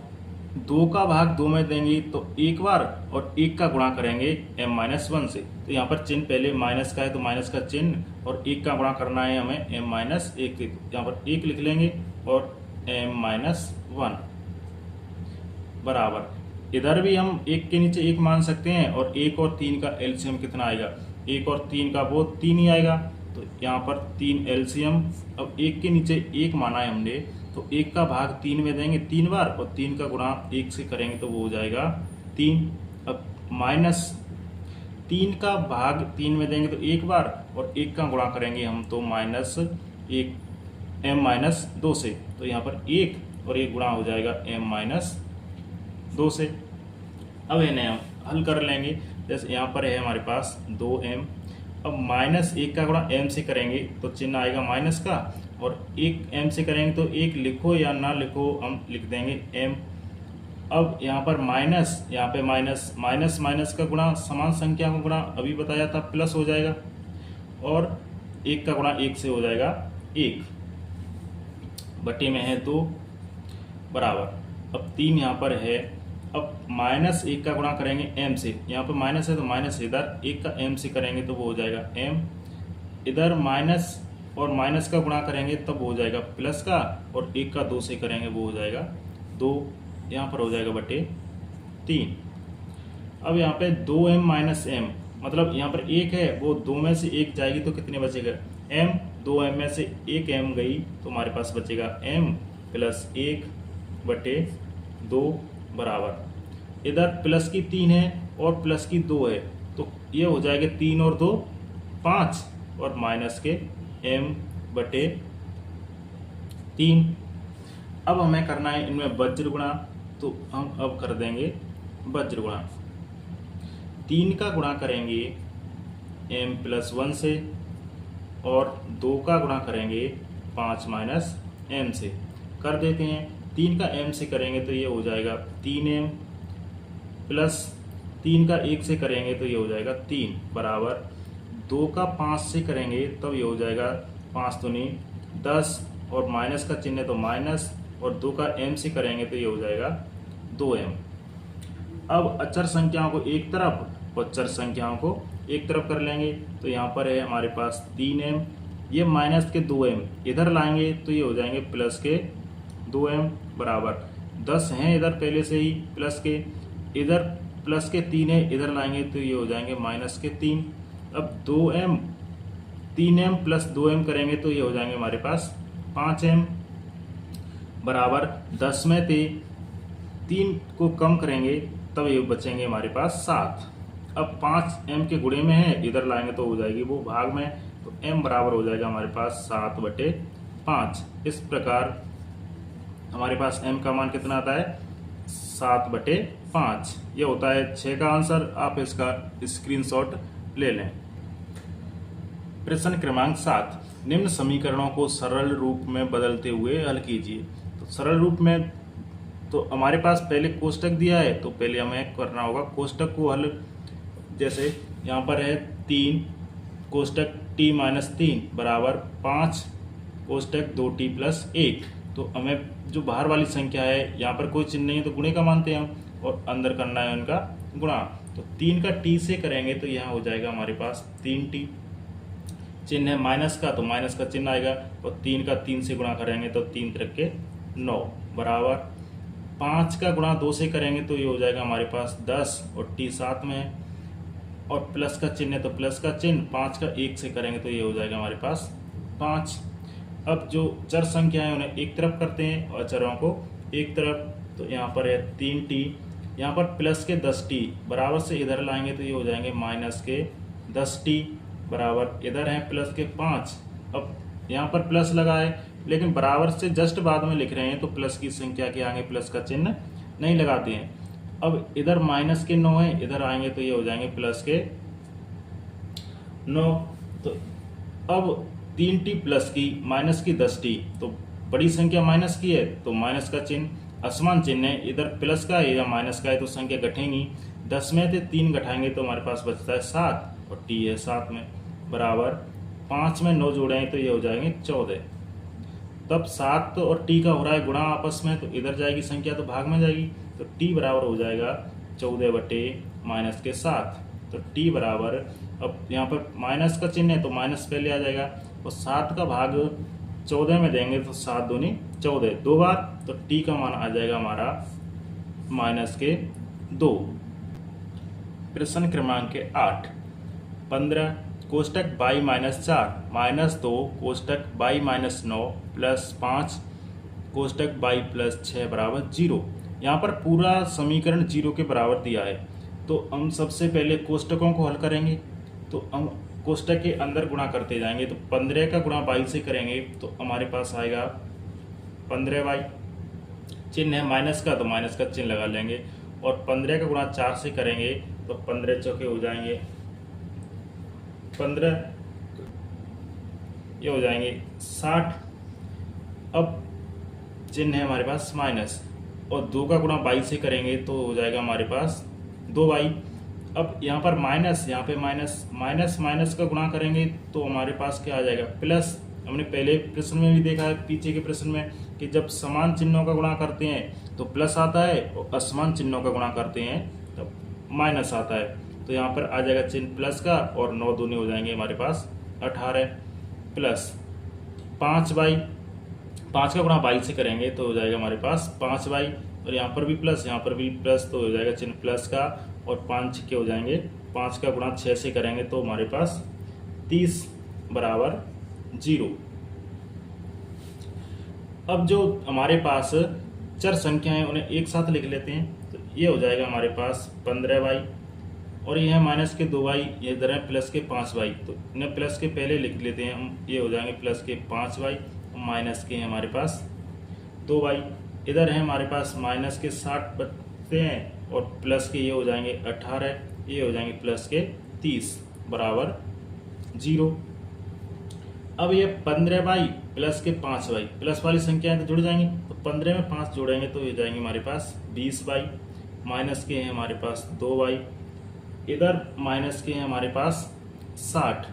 2 का भाग 2 में देंगे तो 1 बार, और 1 का गुणा करेंगे m-1 से, तो यहाँ पर चिन्ह पहले माइनस का है तो माइनस का चिन्ह, और 1 का गुणा करना है हमें m-1 के, यहाँ पर 1 लिख लेंगे और m-1 बराबर, इधर भी हम 1 के नीचे 1 मान सकते हैं, और 1 और 3 का एलसीएम कितना आएगा, 1 और 3 का वो 3 ही आएगा, तो यहाँ पर 3 एलसीएम। अब 1 के नीचे 1 माना है हमने तो 1 का भाग 3 में देंगे 3 बार, और 3 का गुणा 1 से करेंगे तो वो हो जाएगा 3। अब माइनस 3 का भाग 3 में देंगे तो 1 बार, और 1 का गुणा करेंगे हम तो -1 m-2 से, तो यहाँ पर 1 और 1 गुणा हो जाएगा m-2 से। अब इन्हें हम हल कर लेंगे, जैसे यहाँ पर है हमारे पास 2m, अब -1 का गुणा m से करेंगे तो चिन्ह आएगा माइनस का, और 1 m से करेंगे तो 1 लिखो या ना लिखो हम लिख देंगे m। अब यहाँ पर माइनस, यहाँ पे माइनस माइनस माइनस का गुणा समान संख्या का गुणा अभी बताया था प्लस हो जाएगा, और 1 का गुणा 1 से हो जाएगा 1 बटे में है 2 बराबर। अब 3 यहाँ पर है, अब -1 का गुणा करेंगे m से, यहाँ पर माइनस है तो माइनस इधर 1 का m से करेंगे तो वो हो जाएगा m, इधर माइनस और माइनस का गुणा करेंगे तब हो जाएगा प्लस का, और 1 का 2 से करेंगे वो हो जाएगा 2, यहाँ पर हो जाएगा बटे 3। अब यहाँ पे 2m - m, मतलब यहाँ पर 1 है वो 2 में से 1 जाएगी तो कितने बचेगा m, 2m में से 1 m गई तो हमारे पास बचेगा m + 1 बटे 2 बराबर, इधर प्लस की 3 है और प्लस की 2 है तो ये हो जाएगा 3 और 2 5, और माइनस के m बटे 3। अब हमें करना है इनमें वज्र गुणा, तो हम अब कर देंगे वज्र गुणा। 3 का गुणा करेंगे m + 1 से, और 2 का गुणा करेंगे 5 माइनस एम से कर देते हैं। 3 का m से करेंगे तो ये हो जाएगा 3m प्लस 3 का 1 से करेंगे तो ये हो जाएगा 3 बराबर 2 का 5 से करेंगे तब ये हो जाएगा 5 दूनी 10 और माइनस का चिन्ह है तो माइनस और 2 का m से करेंगे तो ये हो जाएगा 2m। अब अचर संख्याओं को एक तरफ और चर संख्याओं को एक तरफ कर लेंगे तो यहाँ पर है हमारे पास 3m, ये माइनस के 2m इधर लाएंगे तो ये हो जाएंगे प्लस के 2m बराबर 10 हैं इधर पहले से ही प्लस के, इधर प्लस के 3 है इधर लाएंगे तो ये हो जाएंगे माइनस के 3। अब 2m 3m प्लस 2m करेंगे तो ये हो जाएंगे हमारे पास 5m बराबर 10 में थे 3 को कम करेंगे तब ये बचेंगे हमारे पास 7। अब 5m के गुणे में है इधर लाएंगे तो हो जाएगी वो भाग में, तो m बराबर हो जाएगा हमारे पास 7/5। इस प्रकार हमारे पास m का मान कितना आता है 7/5। ये होता है 6 का आंसर। आप इसका स्क्रीनशॉट ले लें। प्रश्न क्रमांक 7, निम्न समीकरणों को सरल रूप में बदलते हुए हल कीजिए। तो सरल रूप में तो हमारे पास पहले कोष्टक दिया है तो पहले हमें करना होगा कोष्टक को हल। जैसे यहाँ पर है 3 कोष्टक t-3 बराबर 5 कोष्टक 2t + 1। तो हमें जो बाहर वाली संख्या है यहाँ पर कोई चिन्ह नहीं है तो गुणे का मानते हैं हम और अंदर करना है उनका गुणा। तो 3 का t से करेंगे तो यहाँ हो जाएगा हमारे पास 3t, चिन्ह है माइनस का तो माइनस का चिन्ह आएगा और 3 का 3 से गुणा करेंगे तो 3 त्रिक के 9 बराबर 5 का गुणा 2 से करेंगे तो ये हो जाएगा हमारे पास 10 और t साथ में है और प्लस का चिन्ह है तो प्लस का चिन्ह 5 का 1 से करेंगे तो ये हो जाएगा हमारे पास 5। अब जो चर संख्या है उन्हें एक तरफ करते हैं और चरों को एक तरफ। तो यहाँ पर है 3t, यहाँ पर प्लस के 10t बराबर से इधर लाएंगे तो ये हो जाएंगे माइनस के 10t बराबर इधर है प्लस के 5। अब यहाँ पर प्लस लगा है लेकिन बराबर से जस्ट बाद में लिख रहे हैं तो प्लस की संख्या के आगे प्लस का चिन्ह नहीं लगाते हैं। अब इधर माइनस के 9 है इधर आएंगे तो ये हो जाएंगे प्लस के 9। तो अब 3t प्लस की माइनस की 10t, तो बड़ी संख्या माइनस की है तो माइनस का चिन्ह असमान चिन्ह है, इधर प्लस का है या माइनस का है तो संख्या घटेंगी। 10 में से 3 घटाएंगे तो हमारे पास बचता है 7 और t है 7 में बराबर 5 में 9 जोड़ेंगे तो ये हो जाएंगे 14। तब 7 और t का हो रहा है गुणा आपस में तो इधर जाएगी संख्या तो भाग में जाएगी तो t बराबर हो जाएगा 14/-7। तो t बराबर, अब यहाँ पर माइनस का चिन्ह है तो माइनस पहले आ जाएगा और 7 का भाग 14 में देंगे तो 7 दूनी 14 दो बार तो t का मान आ जाएगा हमारा -2। प्रश्न क्रमांक 8, 15 कोष्टक y-4 -2 कोष्टक y-9 + 5 कोष्टक y + 6 बराबर 0। यहाँ पर पूरा समीकरण 0 के बराबर दिया है तो हम सबसे पहले कोष्टकों को हल करेंगे। तो हम कोष्टक के अंदर गुणा करते जाएंगे तो 15 का गुणा y से करेंगे तो हमारे पास आएगा 15y, चिन्ह है माइनस का तो माइनस का चिन्ह लगा लेंगे और 15 का गुणा 4 से करेंगे तो 15 चौके हो जाएंगे 15, ये हो जाएंगे 60। अब चिन्ह है हमारे पास माइनस और 2 का गुणा y से करेंगे तो हो जाएगा हमारे पास 2y। अब यहाँ पर माइनस, यहाँ पे माइनस का गुणा करेंगे तो हमारे पास क्या आ जाएगा प्लस। हमने पहले प्रश्न में भी देखा है पीछे के प्रश्न में कि जब समान चिन्हों का गुणा करते हैं तो प्लस आता है और असमान चिन्हों का गुणा करते हैं तो माइनस आता है। तो यहाँ पर आ जाएगा चिन्ह प्लस का और 9 दूनी हो जाएंगे हमारे पास 18 प्लस 5y, 5 का गुणा y से करेंगे तो हो जाएगा हमारे पास 5y और यहाँ पर भी प्लस तो हो जाएगा चिन्ह प्लस का और 5 के हो जाएंगे 5 का गुणा 6 से करेंगे तो हमारे पास 30 बराबर 0। अब जो हमारे पास चर संख्या है उन्हें एक साथ लिख लेते हैं तो ये हो जाएगा हमारे पास 15y और ये है माइनस के 2y, ये इधर है प्लस के 5y तो इन्हें प्लस के पहले लिख लेते हैं हम। ये हो जाएंगे प्लस के 5y माइनस के हमारे पास 2y, इधर है हमारे पास माइनस के 60 बचते हैं और प्लस के ये हो जाएंगे 18, ये हो जाएंगे प्लस के 30 बराबर 0। अब ये 15y प्लस के 5y प्लस वाली संख्या है तो जुड़ जाएंगी, तो 15 में 5 जोड़ेंगे तो ये जाएंगे हमारे पास 20y, माइनस के हैं हमारे पास 2y, इधर माइनस के हैं हमारे पास 60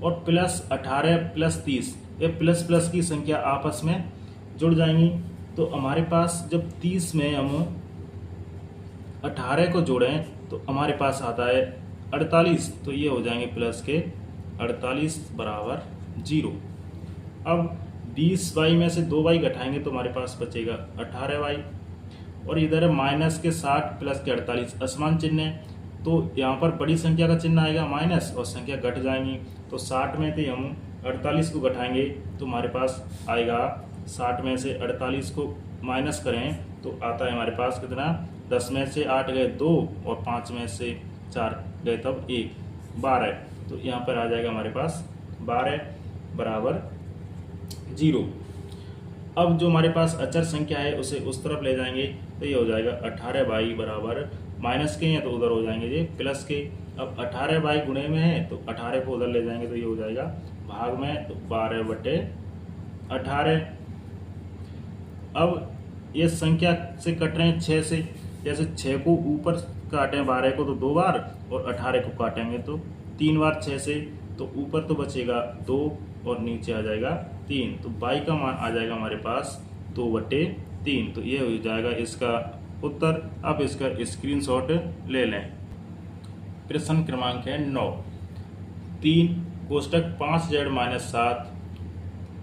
और प्लस 18 प्लस 30, ये प्लस प्लस की संख्या आपस में जुड़ जाएंगी। तो हमारे पास जब 30 में हम 18 को जोड़ें तो हमारे पास आता है 48, तो ये हो जाएंगे प्लस के 48 बराबर 0। अब 20y में से 2y घटाएंगे तो हमारे पास बचेगा 18y, और इधर है माइनस के 60 प्लस के 48 असमान चिन्ह है, तो यहाँ पर बड़ी संख्या का चिन्ह आएगा माइनस और संख्या घट जाएंगी। तो 60 में से हम 48 को घटाएंगे तो हमारे पास आएगा 60 में से 48 को माइनस करें तो आता है हमारे पास कितना, 10 में से 8 गए 2 और 5 में से 4 गए तब 1, 12। तो यहाँ पर आ जाएगा हमारे पास 12 बराबर 0। अब जो हमारे पास अचर संख्या है उसे उस तरफ ले जाएंगे तो ये हो जाएगा 18y बराबर, माइनस के हैं तो उधर हो जाएंगे ये प्लस के। अब 18y गुणे में है तो 18 को उधर ले जाएंगे तो ये हो जाएगा भाग में, तो 12/18। अब ये संख्या से कट रहे हैं 6 से, जैसे 6 को ऊपर काटें 12 को तो 2 बार और 18 को काटेंगे तो 3 बार 6 से, तो ऊपर तो बचेगा 2 और नीचे आ जाएगा 3, तो y का मान आ जाएगा हमारे पास 2/3। तो ये हो जाएगा इसका उत्तर। आप इसका स्क्रीनशॉट ले लें। प्रश्न क्रमांक है 9। 3 कोष्टक 5z-7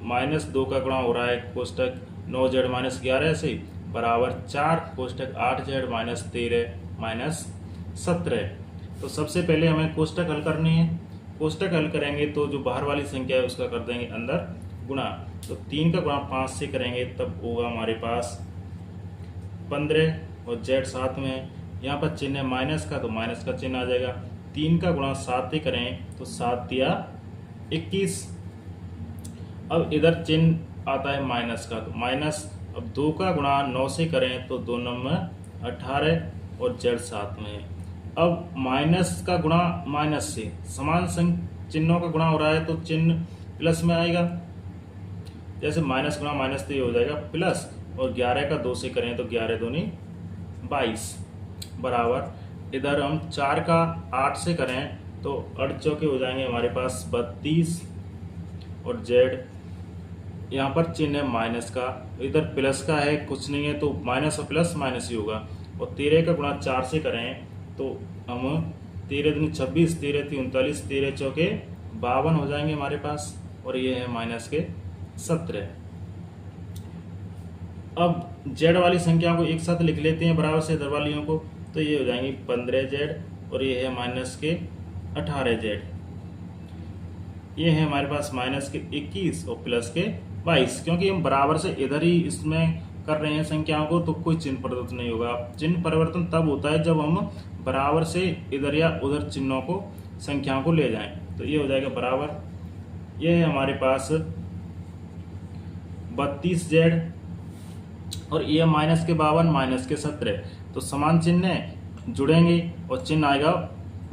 -2 का गुणा हो रहा है कोष्टक 9z-11 से बराबर 4 कोष्टक 8z-13 -17। तो सबसे पहले हमें कोष्टक हल करनी है। कोष्टक हल करेंगे तो जो बाहर वाली संख्या है उसका कर देंगे अंदर गुणा, तो 3 का गुणा 5 से करेंगे तब होगा हमारे पास 15 और z साथ में है। यहाँ पर चिन्ह है माइनस का, तो माइनस का चिन्ह आ जाएगा। 3 का गुणा 7 से करें तो 7 या 21। अब इधर चिन्ह आता है माइनस का, तो माइनस। अब 2 का गुणा 9 से करें तो 2 9 में 18 और z साथ में है। अब माइनस का गुणा माइनस से, समान चिन्हों का गुणा हो रहा है तो चिन्ह प्लस में आएगा। जैसे माइनस गुणा माइनस तो ये हो जाएगा प्लस, और 11 का 2 से करें तो 11 दूनी 22 बराबर। इधर हम 4 का 8 से करें तो 8 चौके हो जाएंगे हमारे पास 32, और z यहाँ पर चिन्ह है माइनस का, इधर प्लस का है कुछ नहीं है तो माइनस और प्लस माइनस ही होगा। और 13 का गुणा 4 से करें तो हम 13 दूनी 26, 13 × 39, 13 चौके 52 हो जाएंगे हमारे पास, और ये है माइनस के 17। अब z वाली संख्या को एक साथ लिख लेते हैं बराबर से इधर वालियों को, तो ये हो जाएंगी 15z और ये है माइनस के 18z। ये है हमारे पास माइनस के 21 और प्लस के 22। क्योंकि हम बराबर से इधर ही इसमें कर रहे हैं संख्याओं को तो कोई चिन्ह परिवर्तन नहीं होगा। चिन्ह परिवर्तन तब होता है जब हम बराबर से इधर या उधर चिन्हों को संख्याओं को ले जाएं। तो ये हो जाएगा बराबर, ये है हमारे पास 32z और ये माइनस के 52 माइनस के 17। तो समान चिन्ह है, जुड़ेंगे और चिन्ह आएगा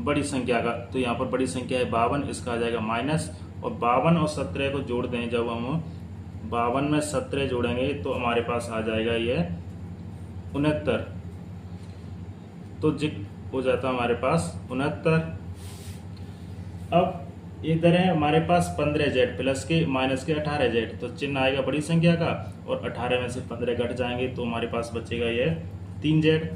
बड़ी संख्या का, तो यहाँ पर बड़ी संख्या है 52, इसका आ जाएगा माइनस। और 52 और 17 को जोड़ दें, जब हम 52 में 17 जोड़ेंगे तो हमारे पास आ जाएगा ये 69, तो हो जाता है हमारे पास 69। अब इधर है हमारे पास 15z प्लस के माइनस के 18z, तो चिन्ह आएगा बड़ी संख्या का और 18 में से 15 घट जाएंगे तो हमारे पास बचेगा ये 3z।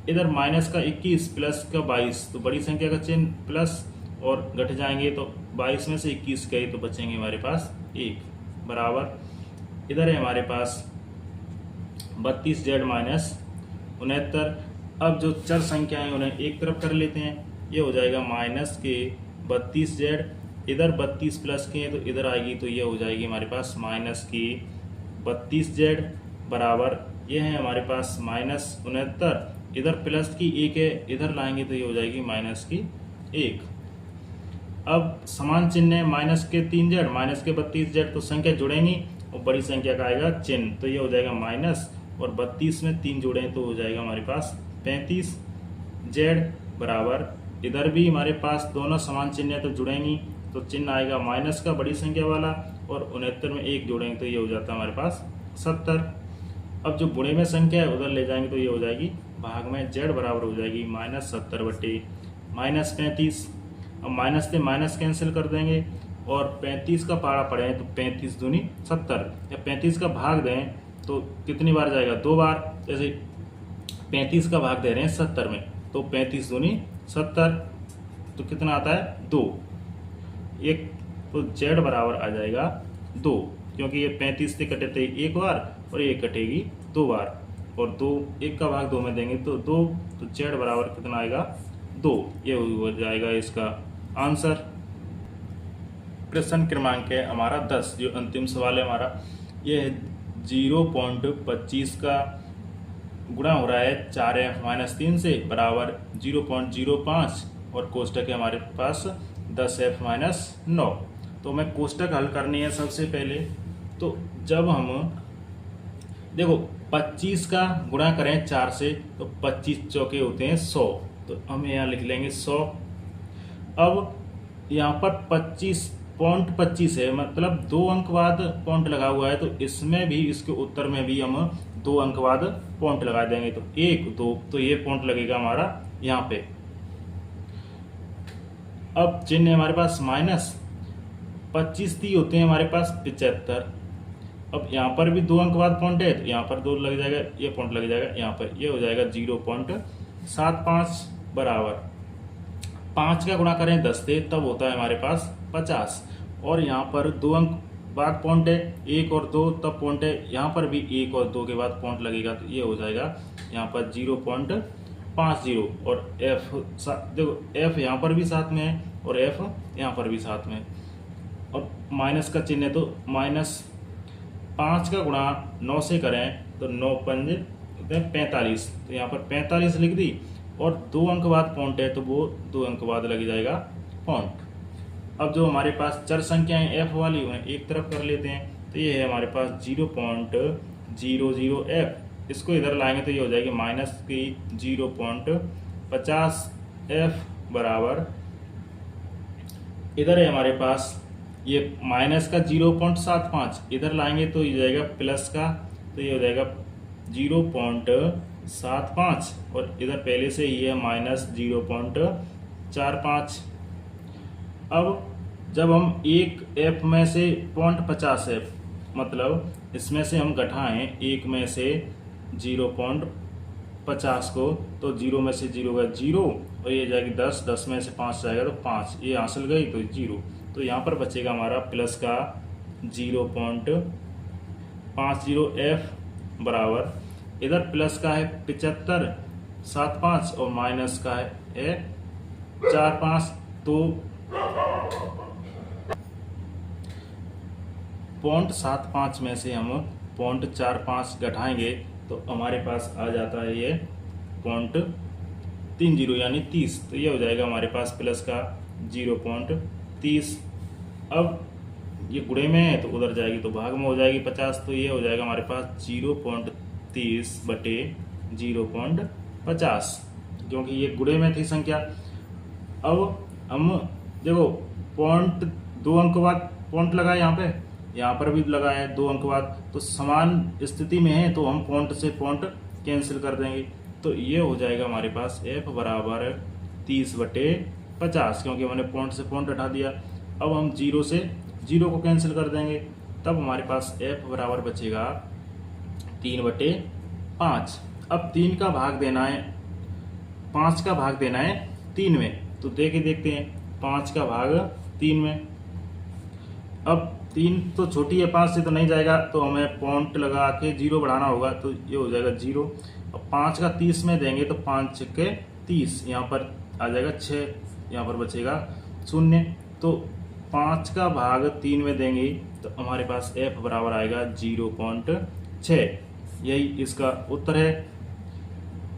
इधर माइनस का 21 प्लस का 22, तो बड़ी संख्या का चिन्ह प्लस और घट जाएंगे तो 22 में से 21 गए तो बचेंगे हमारे पास 1 बराबर। इधर है हमारे पास 32z माइनस 69। अब जो चर संख्या है उन्हें एक तरफ कर लेते हैं, ये हो जाएगा माइनस के 32z, इधर 32 प्लस के हैं तो इधर आएगी तो ये हो जाएगी हमारे पास माइनस की 32z बराबर, ये है हमारे पास माइनस 69, इधर प्लस की 1 है, इधर लाएंगे तो ये हो जाएगी माइनस की 1। अब समान चिन्ह है माइनस के 3z माइनस के 32z, तो संख्या जुड़ेंगी और बड़ी संख्या का आएगा चिन्ह, तो ये हो जाएगा माइनस और 32 में 3 जोड़े तो हो जाएगा हमारे पास 35z बराबर। इधर भी हमारे पास दोनों समान चिन्ह है तो जुड़ेंगी, तो चिन्ह आएगा माइनस का बड़ी संख्या वाला, और 69 में 1 जोड़ेंगे तो ये हो जाता है हमारे पास 70। अब जो गुणे में संख्या है उधर ले जाएंगे तो ये हो जाएगी भाग में, z बराबर हो जाएगी -70 बटे -35। अब माइनस से माइनस कैंसिल कर देंगे, और 35 का पारा पड़े तो 35 दूनी 70, या 35 का भाग दें तो कितनी बार जाएगा, 2 बार। जैसे 35 का भाग दे रहे हैं 70 में, तो 35 दूनी 70, तो कितना आता है 2। एक तो z बराबर आ जाएगा 2, क्योंकि ये 35 से कटे थे 1 बार और ये कटेगी 2 बार, और 2 1 का भाग 2 में देंगे तो 2, तो z बराबर कितना आएगा 2। ये हो जाएगा इसका आंसर। प्रश्न क्रमांक है हमारा 10, जो अंतिम सवाल है हमारा, ये है 0.25 का गुणा हो रहा है 4f-3 से बराबर 0.05, और कोष्टक है हमारे पास 10f-9। तो हमें कोष्टक हल करनी है सबसे पहले। तो जब हम देखो 25 का गुणा करें 4 से तो 25 चौके होते हैं 100, तो हम यहाँ लिख लेंगे 100। अब यहाँ पर 25.25 है, मतलब 2 अंक बाद पॉइंट लगा हुआ है, तो इसमें भी, इसके उत्तर में भी हम 2 अंक बाद पॉइंट लगा देंगे, तो 1 2, तो ये पॉइंट लगेगा हमारा यहाँ पे। अब चिन्ह है हमारे पास माइनस, 25 ती होते हैं हमारे पास 75। अब यहाँ पर भी 2 अंक बाद पॉइंट है, तो यहाँ पर 2 लग जाएगा, ये पॉइंट लग जाएगा यहाँ पर, ये हो जाएगा 0.75 बराबर 5 का गुणा करें 10 से, तब होता है हमारे पास 50। और यहाँ पर 2 अंक बाद पॉइंट है, 1 और 2, तब पॉइंट है, यहाँ पर भी 1 और 2 के बाद पॉइंट लगेगा, तो ये हो जाएगा यहाँ पर 0.50। और f देखो f यहाँ पर भी साथ में है और f यहाँ पर भी साथ में है, और माइनस का चिन्ह है, तो -5 का गुणा 9 से करें तो 9 पंज 45, तो यहाँ पर 45 लिख दी, और 2 अंक बाद पॉइंट है तो वो 2 अंक बाद लग जाएगा पॉइंट। अब जो हमारे पास चर संख्याएं f वाली हुए एक तरफ कर लेते हैं, तो ये है हमारे पास 0.00f, इसको इधर लाएंगे तो ये हो जाएगी माइनस की 0.50f बराबर, इधर है हमारे पास ये माइनस का 0.75, इधर लाएंगे तो ये जाएगा प्लस का, तो ये हो जाएगा 0.75, और इधर पहले से ये है -0.45। अब जब हम एक f में से 0.50f, मतलब इसमें से हम घटाएं 1 में से 0.50 को, तो 0 में से 0 का 0, और ये जाएगी 10, 10 में से 5 जाएगा तो 5, ये हासिल गई तो 0, तो यहाँ पर बचेगा हमारा प्लस का 0.50f बराबर, इधर प्लस का है 75.75 और माइनस का है 45, तो 0.75 में से हम 0.45 घटाएंगे तो हमारे पास आ जाता है ये 0.30 यानी 30, तो ये हो जाएगा हमारे पास प्लस का 0.30। अब ये गुणे में है तो उधर जाएगी तो भाग में हो जाएगी 50, तो ये हो जाएगा हमारे पास 0.30 बटे 0.50, क्योंकि ये गुणे में थी संख्या। अब हम देखो 0.2 अंक बाद पॉइंट लगा यहाँ पर भी लगा है 2 अंक बाद, तो समान स्थिति में है तो हम पॉइंट से पॉइंट कैंसिल कर देंगे, तो ये हो जाएगा हमारे पास f बराबर 30 बटे 50, क्योंकि हमने पॉइंट से पॉइंट हटा दिया। अब हम 0 से 0 को कैंसिल कर देंगे, तब हमारे पास f बराबर बचेगा 3 बटे 5। अब 3 का भाग देना है, 5 का भाग देना है 3 में, तो देखते हैं 5 का भाग 3 में। अब 3 तो छोटी है 5 से तो नहीं जाएगा, तो हमें पॉइंट लगा के 0 बढ़ाना होगा, तो ये हो जाएगा 0। अब 5 का 30 में देंगे तो 5 के 30, यहाँ पर आ जाएगा 6, यहाँ पर बचेगा 0, तो 5 का भाग 3 में देंगे तो हमारे पास f बराबर आएगा 0.6। यही इसका उत्तर है।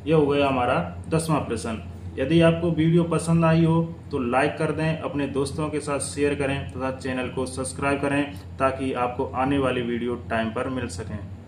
यह हो गया हमारा 10वां प्रश्न। यदि आपको वीडियो पसंद आई हो तो लाइक कर दें, अपने दोस्तों के साथ शेयर करें तथा चैनल को सब्सक्राइब करें ताकि आपको आने वाली वीडियो टाइम पर मिल सकें।